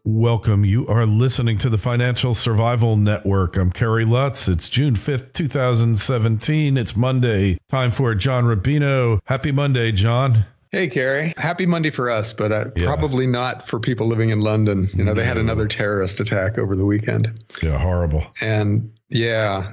Welcome. You are listening to the Financial Survival Network. I'm Kerry Lutz. It's June 5th, 2017. It's Monday. Time for John Rubino. Happy Monday, John. Hey, Kerry. Happy Monday for us, but probably not for people living in London. They had another terrorist attack over the weekend. Yeah, horrible. And yeah.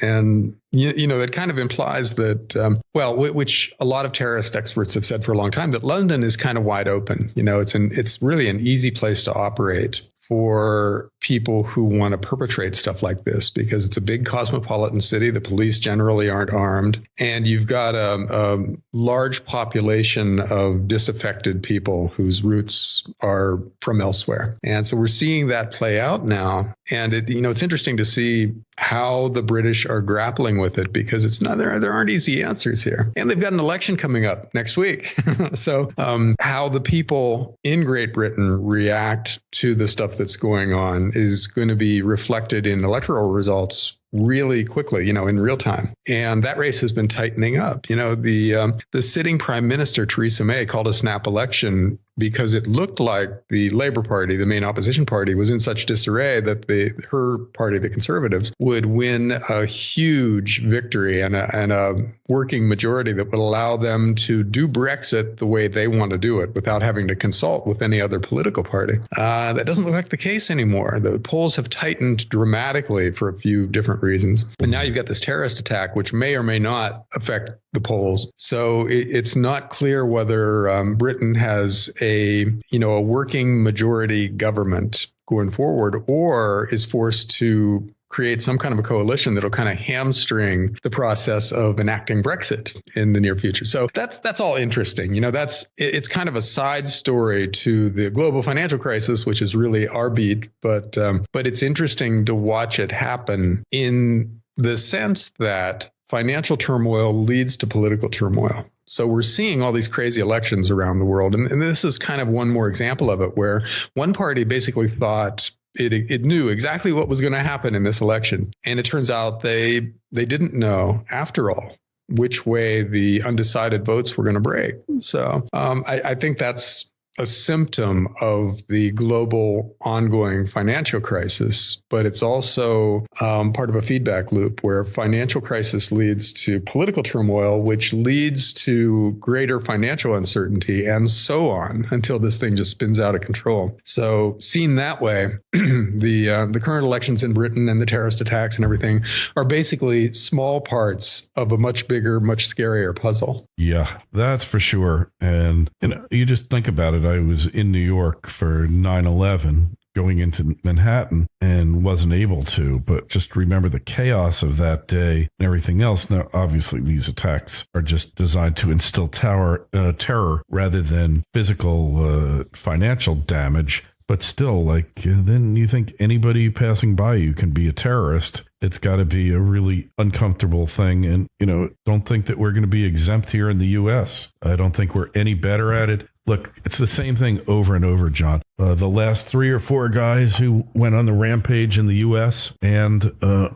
And, that kind of implies that, which a lot of terrorist experts have said for a long time, that London is kind of wide open. It's really an easy place to operate for people who want to perpetrate stuff like this, because it's a big cosmopolitan city. The police generally aren't armed, and you've got a large population of disaffected people whose roots are from elsewhere. And so we're seeing that play out now. And it's interesting to see how the British are grappling with it, because there aren't easy answers here. And they've got an election coming up next week. So how the people in Great Britain react to the stuff that's going on is going to be reflected in electoral results really quickly, in real time. And that race has been tightening up. The sitting prime minister, Theresa May, called a snap election because it looked like the Labour Party, the main opposition party, was in such disarray that her party, the Conservatives, would win a huge victory and a working majority that would allow them to do Brexit the way they want to do it without having to consult with any other political party. That doesn't look like the case anymore. The polls have tightened dramatically for a few different reasons. And now you've got this terrorist attack, which may or may not affect the polls. So it's not clear whether Britain has a working majority government going forward, or is forced to create some kind of a coalition that'll kind of hamstring the process of enacting Brexit in the near future. So that's all interesting. It's kind of a side story to the global financial crisis, which is really our beat. But it's interesting to watch it happen in the sense that financial turmoil leads to political turmoil. So we're seeing all these crazy elections around the world. And this is kind of one more example of it, where one party basically thought it knew exactly what was going to happen in this election. And it turns out they didn't know, after all, which way the undecided votes were going to break. So I think that's a symptom of the global ongoing financial crisis, but it's also part of a feedback loop where financial crisis leads to political turmoil, which leads to greater financial uncertainty, and so on, until this thing just spins out of control. So seen that way, the current elections in Britain and the terrorist attacks and everything are basically small parts of a much bigger, much scarier puzzle. Yeah, that's for sure. And you just think about it. I was in New York for 9/11, going into Manhattan, and wasn't able to, but just remember the chaos of that day and everything else. Now, obviously, these attacks are just designed to instill terror rather than physical financial damage. But still, then you think anybody passing by you can be a terrorist. It's got to be a really uncomfortable thing. And, don't think that we're going to be exempt here in the U.S. I don't think we're any better at it. Look, it's the same thing over and over, John. The last 3 or 4 guys who went on the rampage in the U.S. and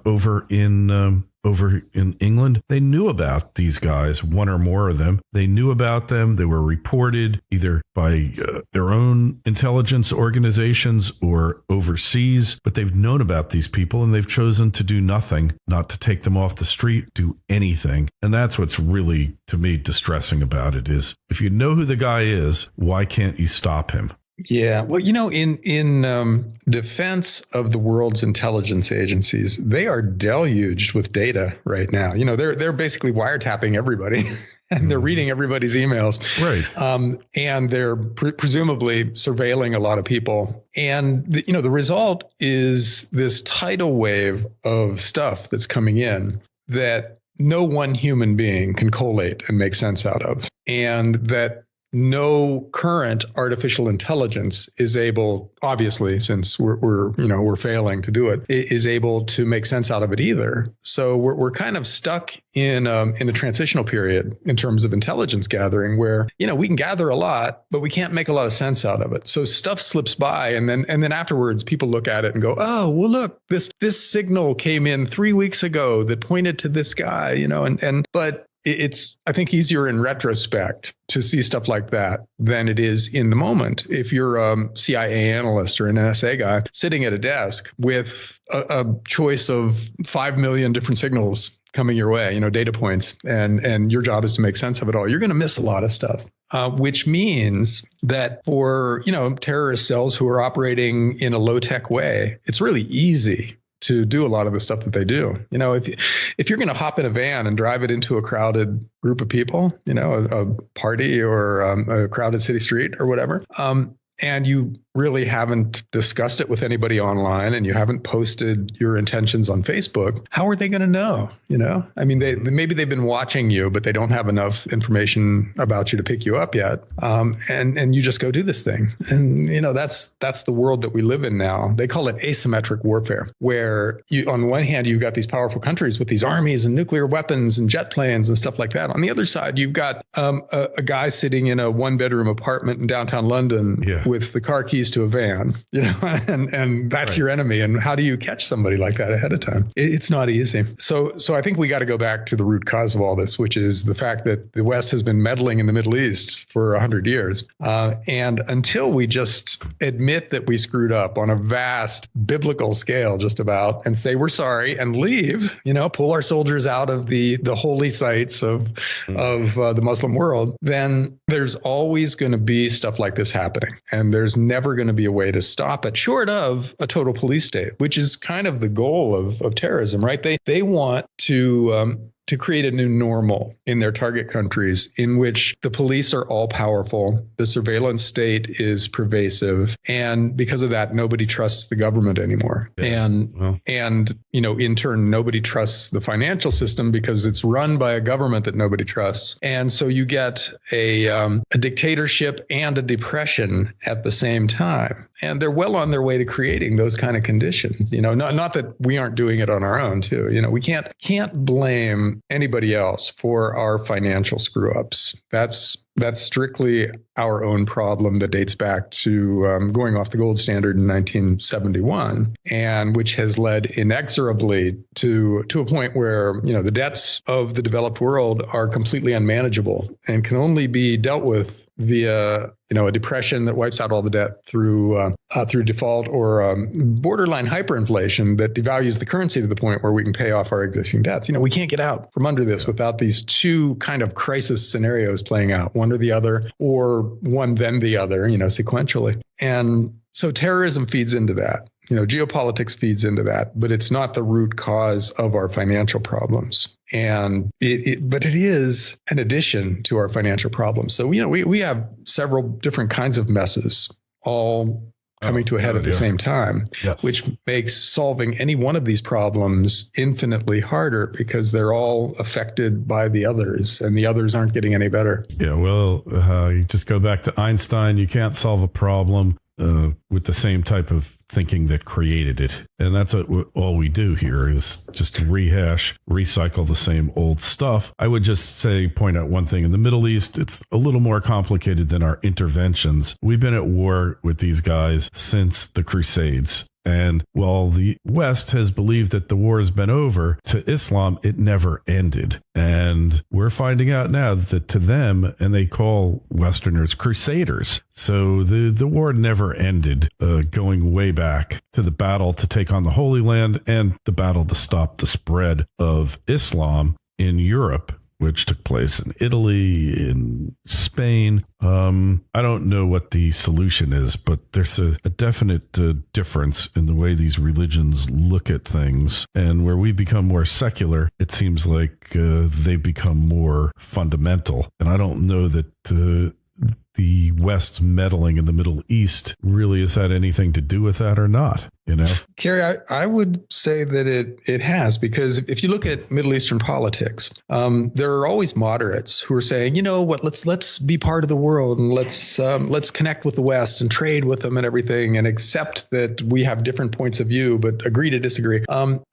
over in England, they knew about these guys, one or more of them. They knew about them. They were reported either by their own intelligence organizations or overseas, but they've known about these people and they've chosen to do nothing, not to take them off the street, do anything. And that's what's really, to me, distressing about it is, if you know who the guy is, why can't you stop him? Yeah. Well, in defense of the world's intelligence agencies, they are deluged with data right now. They're basically wiretapping everybody and they're reading everybody's emails. Right. And they're presumably surveilling a lot of people. And, the result is this tidal wave of stuff that's coming in that no one human being can collate and make sense out of. And that no current artificial intelligence is able, obviously, since we're failing to do it, is able to make sense out of it either. So we're kind of stuck in a transitional period in terms of intelligence gathering, where we can gather a lot, but we can't make a lot of sense out of it. So stuff slips by, and then afterwards, people look at it and go, "Oh, well, look, this signal came in 3 weeks ago that pointed to this guy," but it's, I think, easier in retrospect to see stuff like that than it is in the moment. If you're a CIA analyst or an NSA guy sitting at a desk with a choice of 5 million different signals coming your way, data points, and your job is to make sense of it all, you're going to miss a lot of stuff. Which means that for, terrorist cells who are operating in a low-tech way, it's really easy to do a lot of the stuff that they do. If you're going to hop in a van and drive it into a crowded group of people, a party or a crowded city street or whatever, and you really haven't discussed it with anybody online and you haven't posted your intentions on Facebook, how are they going to know? I mean, maybe they've been watching you, but they don't have enough information about you to pick you up yet. And you just go do this thing. And, that's the world that we live in now. They call it asymmetric warfare, where on one hand, you've got these powerful countries with these armies and nuclear weapons and jet planes and stuff like that. On the other side, you've got a guy sitting in a 1-bedroom apartment in downtown London with the car keys to a van, and that's right. Your enemy. And how do you catch somebody like that ahead of time? It's not easy. So I think we got to go back to the root cause of all this, which is the fact that the West has been meddling in the Middle East for 100 years. And until we just admit that we screwed up on a vast biblical scale, just about, and say we're sorry and leave, pull our soldiers out of the holy sites of the Muslim world, then there's always going to be stuff like this happening. And there's never going to be a way to stop it, short of a total police state, which is kind of the goal of terrorism, right? They want to create a new normal in their target countries in which the police are all powerful, the surveillance state is pervasive, and because of that, nobody trusts the government anymore. Yeah. And in turn, nobody trusts the financial system because it's run by a government that nobody trusts. And so you get a dictatorship and a depression at the same time. And they're well on their way to creating those kind of conditions. Not that we aren't doing it on our own too. We can't blame anybody else for our financial screw ups. That's strictly our own problem that dates back to going off the gold standard in 1971, and which has led inexorably to a point where the debts of the developed world are completely unmanageable and can only be dealt with via a depression that wipes out all the debt through default, or borderline hyperinflation that devalues the currency to the point where we can pay off our existing debts. We can't get out from under this without these two kind of crisis scenarios playing out, one or the other, or one then the other, sequentially. And so terrorism feeds into that. Geopolitics feeds into that, but it's not the root cause of our financial problems. And but it is an addition to our financial problems. So, we have several different kinds of messes all coming to a head at the same time, yes, which makes solving any one of these problems infinitely harder because they're all affected by the others, and the others aren't getting any better. Yeah, well, you just go back to Einstein. You can't solve a problem with the same type of thinking that created it. And that's all we do here is just rehash, recycle the same old stuff. I would just point out one thing. In the Middle East, it's a little more complicated than our interventions. We've been at war with these guys since the Crusades. And while the West has believed that the war has been over, to Islam, it never ended. And we're finding out now that to them, and they call Westerners crusaders. So the war never ended, going way back to the battle to take on the Holy Land and the battle to stop the spread of Islam in Europe, which took place in Italy, in Spain. I don't know what the solution is, but there's a definite difference in the way these religions look at things. And where we become more secular, it seems like they become more fundamental. And I don't know that the West's meddling in the Middle East really has had anything to do with that or not. Kerry, I would say that it has, because if you look at Middle Eastern politics, there are always moderates who are saying, let's be part of the world and let's connect with the West and trade with them and everything, and accept that we have different points of view, but agree to disagree.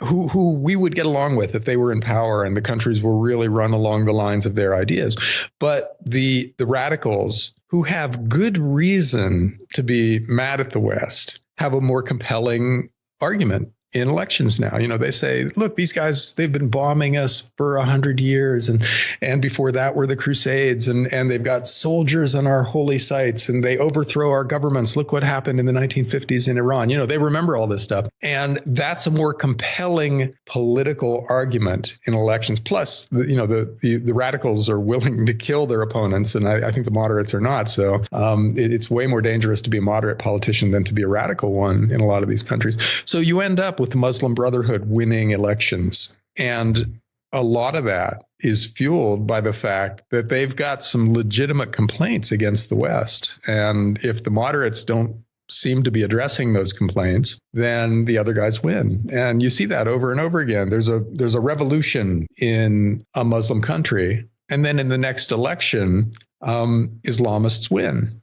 Who we would get along with if they were in power and the countries were really run along the lines of their ideas. But the radicals who have good reason to be mad at the West have a more compelling argument in elections now. They say, look, these guys, they've been bombing us for 100 years. And before that were the Crusades, and they've got soldiers on our holy sites, and they overthrow our governments. Look what happened in the 1950s in Iran. They remember all this stuff. And that's a more compelling political argument in elections. Plus, the radicals are willing to kill their opponents. And I think the moderates are not. So it's way more dangerous to be a moderate politician than to be a radical one in a lot of these countries. So you end up with the Muslim Brotherhood winning elections. And a lot of that is fueled by the fact that they've got some legitimate complaints against the West. And if the moderates don't seem to be addressing those complaints, then the other guys win. And you see that over and over again. There's a revolution in a Muslim country. And then in the next election, Islamists win,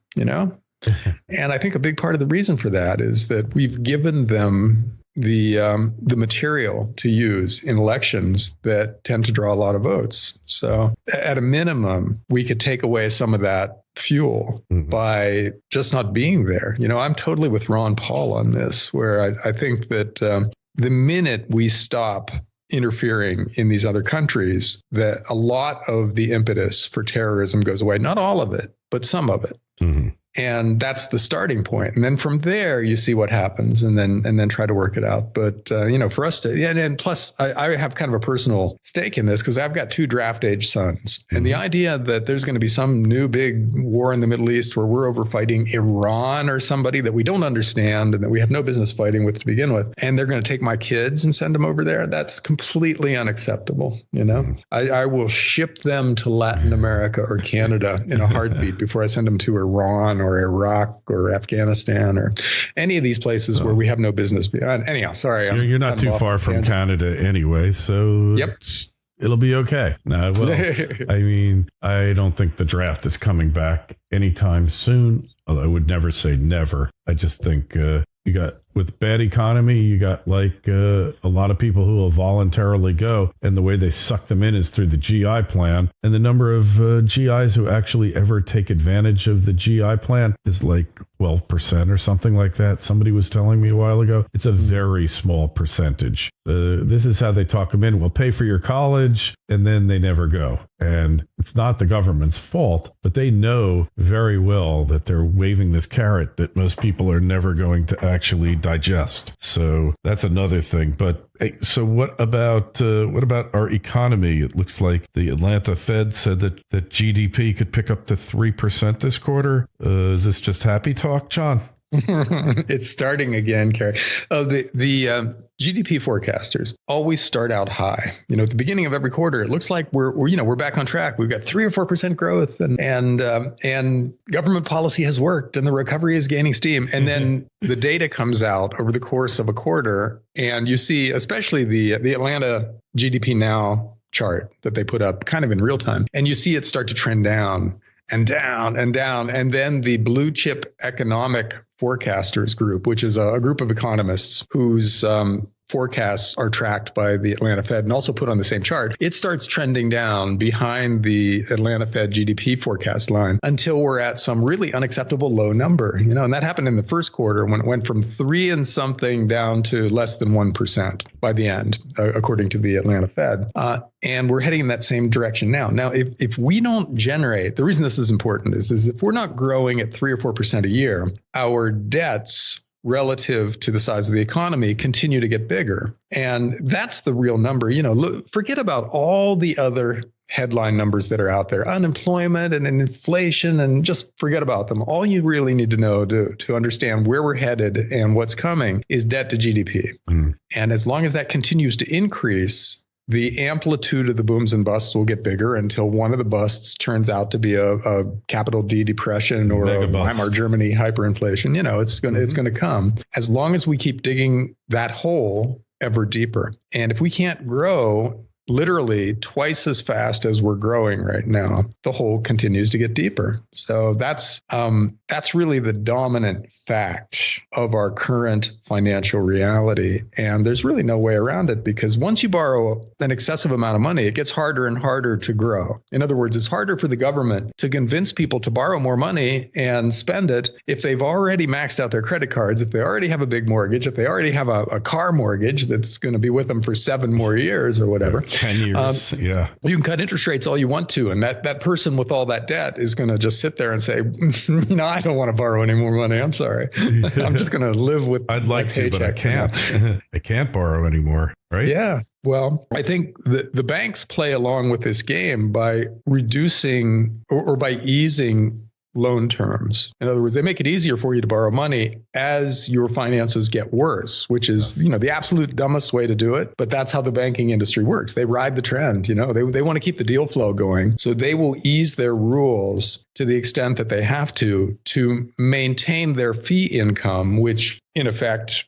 And I think a big part of the reason for that is that we've given them the material to use in elections that tend to draw a lot of votes. So at a minimum, we could take away some of that fuel by just not being there. I'm totally with Ron Paul on this, where I think that the minute we stop interfering in these other countries, that a lot of the impetus for terrorism goes away. Not all of it, but some of it. And that's the starting point. And then from there, you see what happens and then try to work it out. But, for us to, and plus I have kind of a personal stake in this because I've got 2 draft age sons. And the idea that there's going to be some new big war in the Middle East where we're over fighting Iran or somebody that we don't understand and that we have no business fighting with to begin with, and they're going to take my kids and send them over there, that's completely unacceptable. I will ship them to Latin America or Canada in a heartbeat before I send them to Iran or Iraq or Afghanistan or any of these places where we have no business beyond. Anyhow, sorry. You're not too far from Canada anyway, so yep. It'll be okay. No, well, I mean, I don't think the draft is coming back anytime soon, although I would never say never. I just think you got, with bad economy, you got a lot of people who will voluntarily go, and the way they suck them in is through the GI plan. And the number of GIs who actually ever take advantage of the GI plan is 12% or something like that. Somebody was telling me a while ago. It's a very small percentage. This is how they talk them in. We'll pay for your college, and then they never go. And it's not the government's fault, but they know very well that they're waving this carrot that most people are never going to actually digest. So that's another thing. But hey, so what about our economy? It looks like the Atlanta Fed said that GDP could pick up to 3% this quarter. Is this just happy talk, John? It's starting again, Kerry. The GDP forecasters always start out high. At the beginning of every quarter, it looks like we're back on track. We've got 3 or 4% growth, and government policy has worked, and the recovery is gaining steam. And then the data comes out over the course of a quarter, and you see, especially the Atlanta GDP Now chart that they put up kind of in real time, and you see it start to trend down and down and down. And then the Blue Chip Economic Forecasters Group, which is a group of economists whose forecasts are tracked by the Atlanta Fed and also put on the same chart, it starts trending down behind the Atlanta Fed GDP forecast line until we're at some really unacceptable low number. And that happened in the first quarter when it went from 3 and something down to less than 1% by the end, according to the Atlanta Fed. And we're heading in that same direction now. Now, if we don't generate, the reason this is important is if we're not growing at 3 or 4% a year, our debts relative to the size of the economy continue to get bigger. And that's the real number. Forget about all the other headline numbers that are out there, unemployment and inflation, and just forget about them. All you really need to know to understand where we're headed and what's coming is debt to GDP. And as long as that continues to increase, the amplitude of the booms and busts will get bigger until one of the busts turns out to be a capital D depression or a Weimar Germany hyperinflation. It's going to come as long as we keep digging that hole ever deeper. And if we can't grow literally twice as fast as we're growing right now, the hole continues to get deeper. So that's that's really the dominant fact of our current financial reality. And there's really no way around it, because once you borrow an excessive amount of money, it gets harder and harder to grow. In other words, it's harder for the government to convince people to borrow more money and spend it if they've already maxed out their credit cards, if they already have a big mortgage, if they already have a car mortgage that's going to be with them for 7 more years or whatever. 10 years. Yeah. You can cut interest rates all you want to. And that person with all that debt is going to just sit there and say, I don't want to borrow any more money. I'm sorry. I'm just going to live with I'd like to, but I can't. I can't borrow anymore. Right? Yeah. Well, I think the banks play along with this game by reducing or by easing loan terms. In other words, they make it easier for you to borrow money as your finances get worse, which is, the absolute dumbest way to do it. But that's how the banking industry works. They ride the trend. They want to keep the deal flow going. So they will ease their rules to the extent that they have to maintain their fee income, which in effect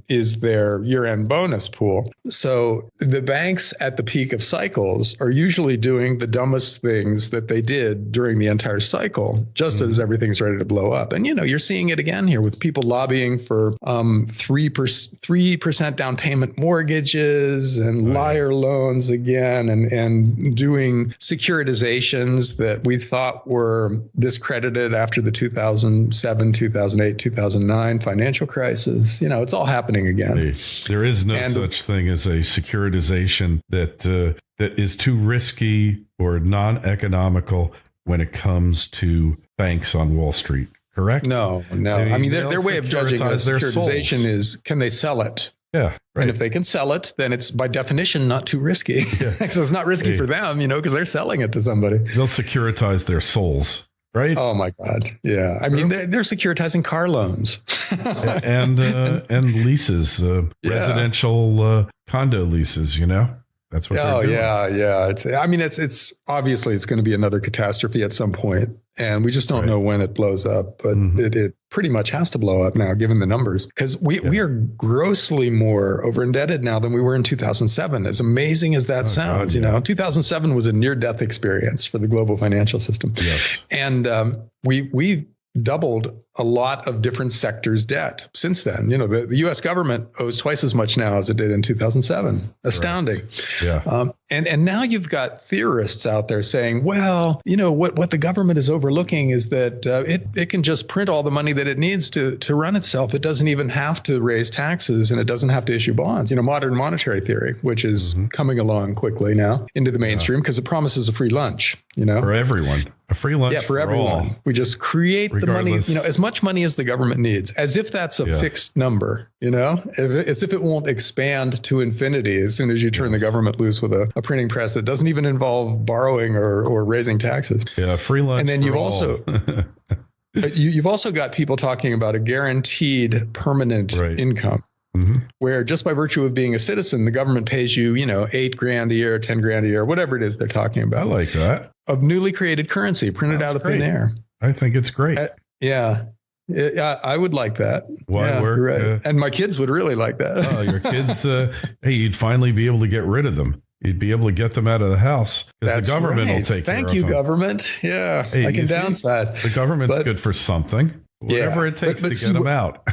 is their year-end bonus pool. So the banks at the peak of cycles are usually doing the dumbest things that they did during the entire cycle, just as everything's ready to blow up. And, you're seeing it again here with people lobbying for 3% down payment mortgages and liar loans again, and doing securitizations that we thought were discredited after the 2007, 2008, 2009 financial crisis. It's all happening again. There is no such thing as a securitization that is too risky or non-economical when it comes to banks on Wall Street. Correct? No. I mean, their way of judging a securitization is, can they sell it? Yeah. Right. And if they can sell it, then it's by definition not too risky. Yeah. Because it's not risky for them, because they're selling it to somebody. They'll securitize their souls. Right. Oh my God. Yeah. I mean, they're securitizing car loans and leases, residential condo leases. That's what. They're doing. Yeah. It's obviously it's going to be another catastrophe at some point, and we just don't know when it blows up. But it pretty much has to blow up now, given the numbers, because we are grossly more over indebted now than we were in 2007. As amazing as that sounds, 2007 was a near-death experience for the global financial system. Yes, and we doubled a lot of different sectors' debt since then. The U.S. government owes twice as much now as it did in 2007. Astounding. Right. Yeah. And now you've got theorists out there saying, well, what the government is overlooking is that it can just print all the money that it needs to run itself. It doesn't even have to raise taxes, and it doesn't have to issue bonds. Modern monetary theory, which is coming along quickly now into the mainstream because it promises a free lunch. For everyone. A free lunch for everyone. All. We just create Regardless. the money, as much money as the government needs, as if that's a fixed number, as if it won't expand to infinity as soon as you turn the government loose with a printing press that doesn't even involve borrowing or raising taxes. Yeah, free lunch. And then you've all. you've also got people talking about a guaranteed permanent income. Mm-hmm. Where just by virtue of being a citizen, the government pays you, $8,000 a year, $10,000 a year, whatever it is they're talking about. I like that. Of newly created currency printed out of thin air. I think it's great. I would like that. Why work? Right. And my kids would really like that. Oh, your kids, hey, you'd finally be able to get rid of them. You'd be able to get them out of the house because the government will take care of them. Thank you, government. Yeah, hey, I can downsize. The government's good for something. Whatever it takes to get them out.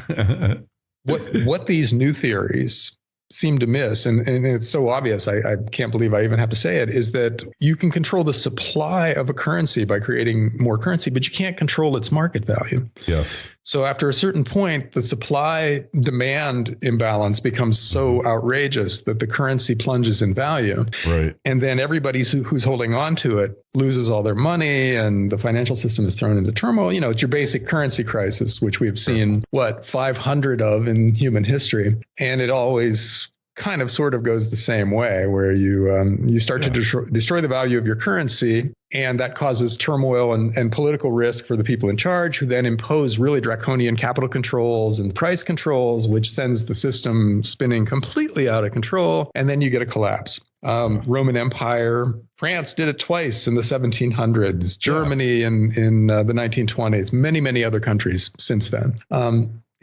What these new theories seem to miss, and it's so obvious, I can't believe I even have to say it, is that you can control the supply of a currency by creating more currency, but you can't control its market value. Yes. So after a certain point, the supply-demand imbalance becomes so outrageous that the currency plunges in value. Right. And then everybody who's holding on to it loses all their money, and the financial system is thrown into turmoil. It's your basic currency crisis, which we've seen, 500 of in human history. And it always kind of sort of goes the same way, where you start to destroy the value of your currency, and that causes turmoil and political risk for the people in charge, who then impose really draconian capital controls and price controls, which sends the system spinning completely out of control, and then you get a collapse. Roman Empire, France did it twice in the 1700s, Germany in the 1920s, many other countries since then.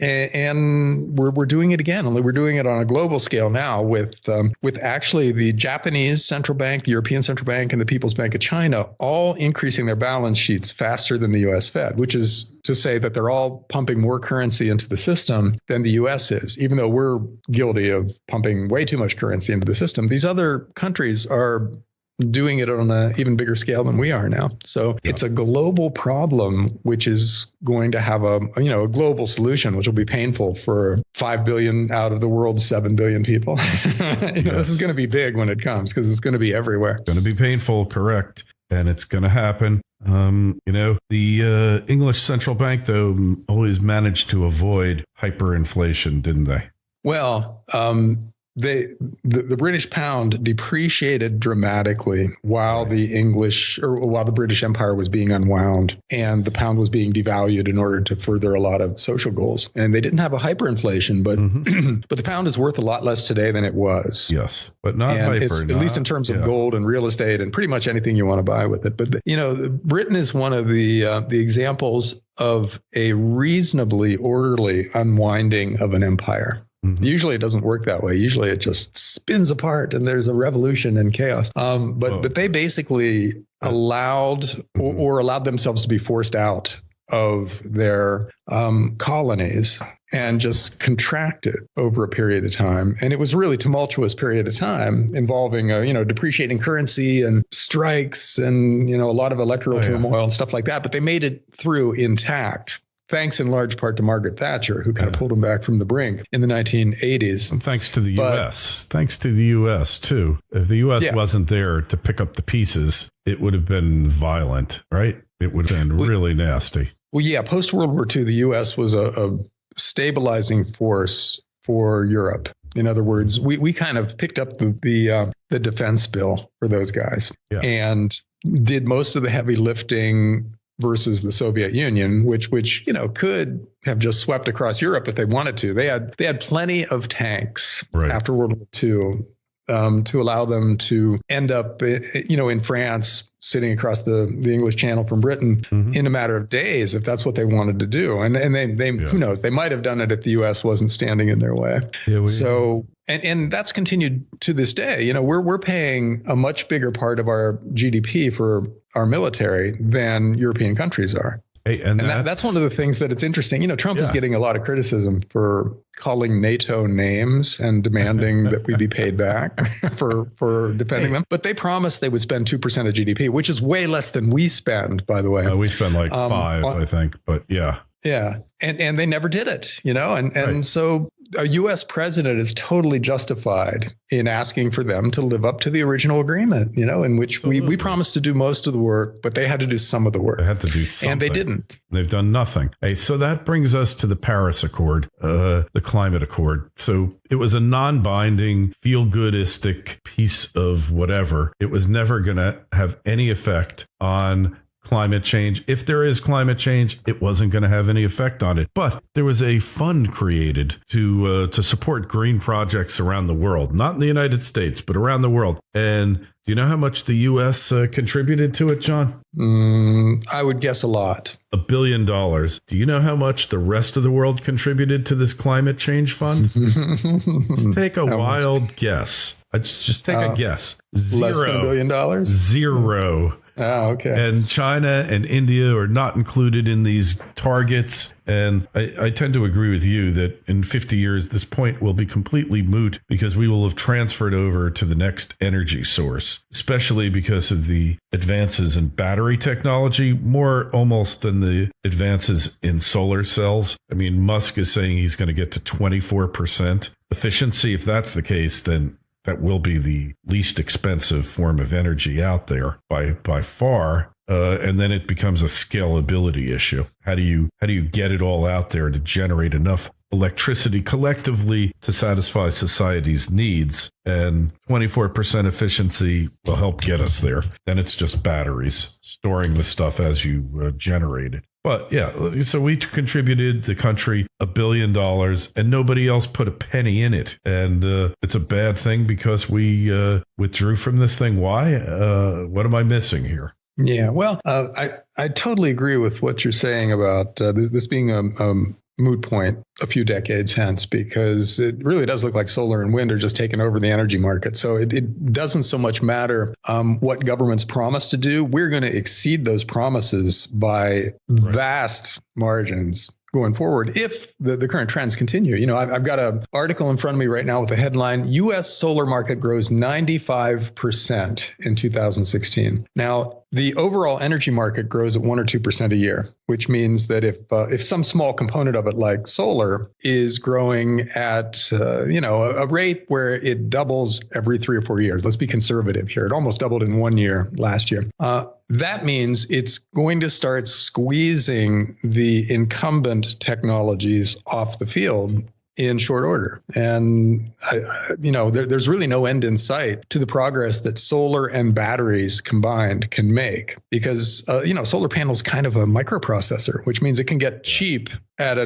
And we're doing it again, only we're doing it on a global scale now with actually the Japanese central bank, the European Central Bank, and the People's Bank of China all increasing their balance sheets faster than the U.S. Fed, which is to say that they're all pumping more currency into the system than the U.S. is, even though we're guilty of pumping way too much currency into the system. These other countries are doing it on an even bigger scale than we are now. So it's a global problem, which is going to have a global solution, which will be painful for 5 billion out of the world's 7 billion people. This is going to be big when it comes because it's going to be everywhere. Going to be painful, correct. And it's going to happen. The English central bank, though, always managed to avoid hyperinflation, didn't they? Well, the British pound depreciated dramatically while while the British Empire was being unwound, and the pound was being devalued in order to further a lot of social goals. And they didn't have a hyperinflation, but but the pound is worth a lot less today than it was. Yes, but not hyper. At least in terms of gold and real estate and pretty much anything you want to buy with it. But Britain is one of the examples of a reasonably orderly unwinding of an empire. Usually it doesn't work that way. Usually it just spins apart and there's a revolution and chaos. But they basically allowed or allowed themselves to be forced out of their colonies and just contracted over a period of time. And it was a really tumultuous period of time involving, depreciating currency and strikes and, a lot of electoral turmoil and stuff like that. But they made it through intact. Thanks in large part to Margaret Thatcher, who kind of pulled them back from the brink in the 1980s. And thanks to the U.S. Thanks to the U.S., too. If the U.S. wasn't there to pick up the pieces, it would have been violent, right? It would have been really nasty. Well, yeah, post-World War II, the U.S. was a stabilizing force for Europe. In other words, we kind of picked up the defense bill for those guys and did most of the heavy lifting versus the Soviet Union, which could have just swept across Europe if they wanted to. They had plenty of tanks after World War II to allow them to end up, in France, sitting across the English Channel from Britain in a matter of days, if that's what they wanted to do. And they who knows, they might have done it if the U.S. wasn't standing in their way. And that's continued to this day. We're paying a much bigger part of our GDP for our military than European countries are. Hey, and that's one of the things that it's interesting. Trump is getting a lot of criticism for calling NATO names and demanding that we be paid back for defending them. But they promised they would spend 2% of GDP, which is way less than we spend, by the way. We spend like 5, I think. But yeah. Yeah. And they never did it, and so a U.S. president is totally justified in asking for them to live up to the original agreement, in which we promised to do most of the work, but they had to do some of the work. They had to do something. And they didn't. They've done nothing. Hey, so that brings us to the Paris Accord, the climate accord. So it was a non-binding, feel-goodistic piece of whatever. It was never going to have any effect on climate change. If there is climate change, it wasn't going to have any effect on it. But there was a fund created to support green projects around the world, not in the United States, but around the world. And do you know how much the U.S. contributed to it, John? I would guess a lot. $1 billion. Do you know how much the rest of the world contributed to this climate change fund? Just take a wild guess. Just take a guess. Less than $1 billion? Zero. Oh, okay. And China and India are not included in these targets. And I tend to agree with you that in 50 years, this point will be completely moot because we will have transferred over to the next energy source, especially because of the advances in battery technology, more almost than the advances in solar cells. I mean, Musk is saying he's going to get to 24% efficiency. If that's the case, then that will be the least expensive form of energy out there by far. And then it becomes a scalability issue. How do you get it all out there to generate enough electricity collectively to satisfy society's needs? And 24% efficiency will help get us there. Then it's just batteries storing the stuff as you generate it. But yeah, so we contributed the country $1 billion and nobody else put a penny in it. And it's a bad thing because we withdrew from this thing. Why? What am I missing here? Yeah, well, I totally agree with what you're saying about this being moot point a few decades hence, because it really does look like solar and wind are just taking over the energy market. So it doesn't so much matter what governments promise to do. We're going to exceed those promises by vast margins going forward if the current trends continue. I've got an article in front of me right now with the headline, U.S. solar market grows 95% in 2016. Now, the overall energy market grows at 1 or 2% a year, which means that if some small component of it, like solar, is growing at a rate where it doubles every 3 or 4 years, let's be conservative here. It almost doubled in 1 year last year. That means it's going to start squeezing the incumbent technologies off the field in short order. And, there's really no end in sight to the progress that solar and batteries combined can make, because, solar panels kind of a microprocessor, which means it can get cheap at a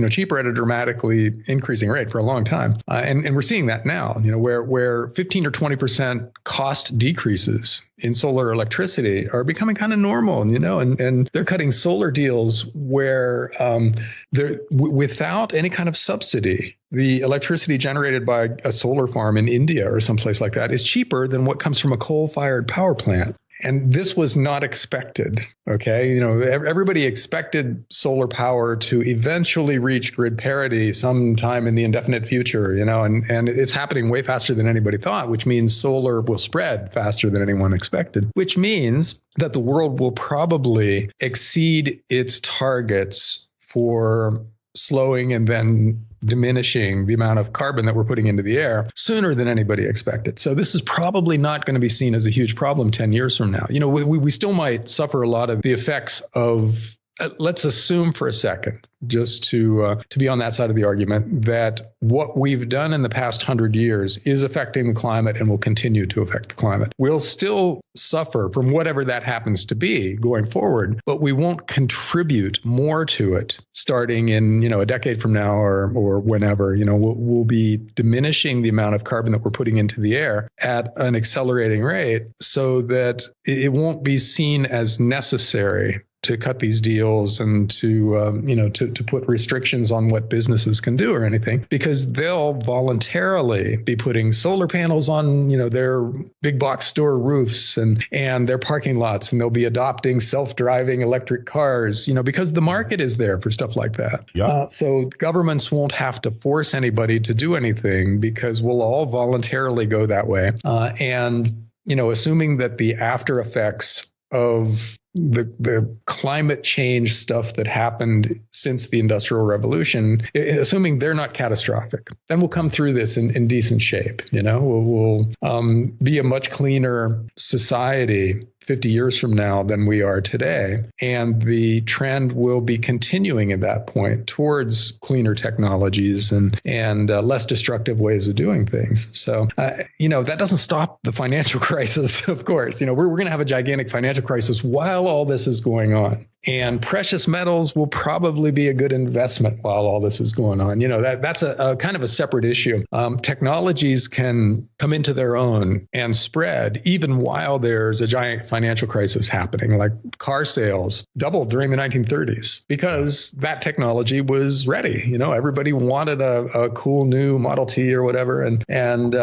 cheaper at a dramatically increasing rate for a long time. And we're seeing that now, where 15 or 20% cost decreases in solar electricity are becoming kind of normal, and they're cutting solar deals where without any kind of subsidy, the electricity generated by a solar farm in India or someplace like that is cheaper than what comes from a coal-fired power plant. And this was not expected. Okay. Everybody expected solar power to eventually reach grid parity sometime in the indefinite future, and it's happening way faster than anybody thought, which means solar will spread faster than anyone expected, which means that the world will probably exceed its targets for slowing and then diminishing the amount of carbon that we're putting into the air sooner than anybody expected. So this is probably not going to be seen as a huge problem 10 years from now. We still might suffer a lot of the effects of, let's assume for a second, just to be on that side of the argument, that what we've done in the past 100 years is affecting the climate and will continue to affect the climate. We'll still suffer from whatever that happens to be going forward, but we won't contribute more to it starting in, a decade from now or whenever. We'll be diminishing the amount of carbon that we're putting into the air at an accelerating rate so that it won't be seen as necessary to cut these deals and to put restrictions on what businesses can do or anything, because they'll voluntarily be putting solar panels on, their big box store roofs and their parking lots, and they'll be adopting self-driving electric cars, because the market is there for stuff like that. Yeah. So governments won't have to force anybody to do anything, because we'll all voluntarily go that way. Assuming that the after effects of the climate change stuff that happened since the Industrial Revolution, assuming they're not catastrophic, then we'll come through this in decent shape. We'll be a much cleaner society 50 years from now than we are today. And the trend will be continuing at that point towards cleaner technologies and less destructive ways of doing things. So, that doesn't stop the financial crisis, of course. We're going to have a gigantic financial crisis while all this is going on. And precious metals will probably be a good investment while all this is going on. That's a kind of a separate issue. Technologies can come into their own and spread even while there's a giant financial crisis happening. Like car sales doubled during the 1930s because that technology was ready. Everybody wanted a cool new Model T or whatever, and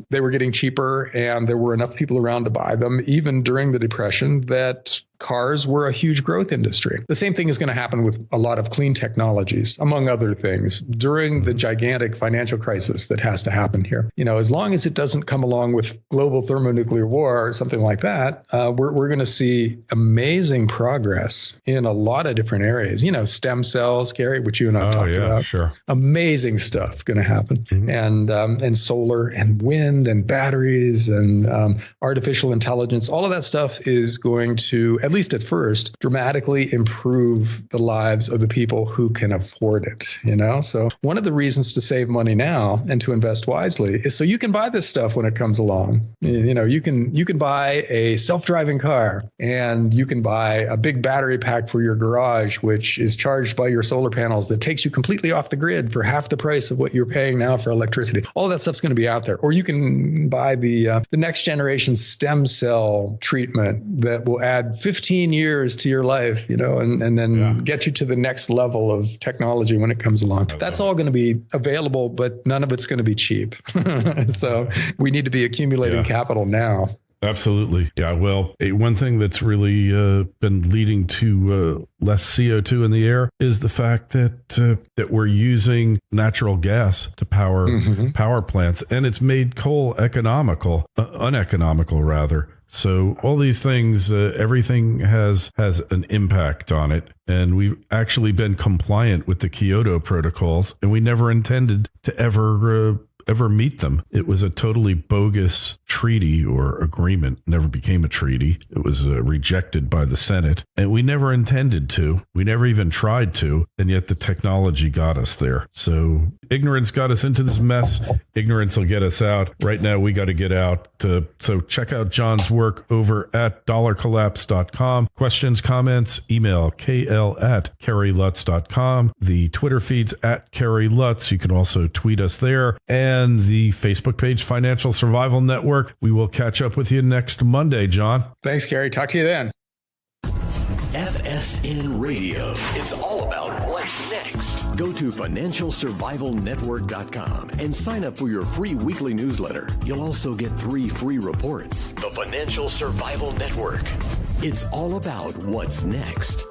they were getting cheaper, and there were enough people around to buy them, even during the Depression, that cars were a huge growth industry. The same thing is going to happen with a lot of clean technologies, among other things, during the gigantic financial crisis that has to happen here. As long as it doesn't come along with global thermonuclear war or something like that, we're going to see amazing progress in a lot of different areas. Stem cells, Gary, which you and I talked about. Sure. Amazing stuff going to happen. Mm-hmm. And solar and wind and batteries and artificial intelligence, all of that stuff is going to, at least at first, dramatically improve the lives of the people who can afford it. So one of the reasons to save money now and to invest wisely is so you can buy this stuff when it comes along. You can buy a self-driving car, and you can buy a big battery pack for your garage, which is charged by your solar panels, that takes you completely off the grid for half the price of what you're paying now for electricity. All of that stuff's going to be out there. Or you can buy the next generation stem cell treatment that will add 15 years to your life, and then get you to the next level of technology when it comes along. That's all going to be available, but none of it's going to be cheap. So we need to be accumulating capital now. Absolutely. Yeah. Well, one thing that's really been leading to less CO2 in the air is the fact that we're using natural gas to power plants, and it's made coal uneconomical rather. So all these things, everything has an impact on it. And we've actually been compliant with the Kyoto protocols, and we never intended to ever meet them. It was a totally bogus treaty or agreement, never became a treaty. It was rejected by the Senate, and we never intended to. We never even tried to, and yet the technology got us there. So ignorance got us into this mess. Ignorance will get us out. Right now, we got to get out. So check out John's work over at dollarcollapse.com. Questions, comments, email kl@kerrylutz.com. The Twitter feed's at Kerry Lutz. You can also tweet us there. And the Facebook page, Financial Survival Network. We will catch up with you next Monday, John. Thanks, Kerry. Talk to you then. FSN Radio. It's all about what's next. Go to financialsurvivalnetwork.com and sign up for your free weekly newsletter. You'll also get 3 free reports. The Financial Survival Network. It's all about what's next.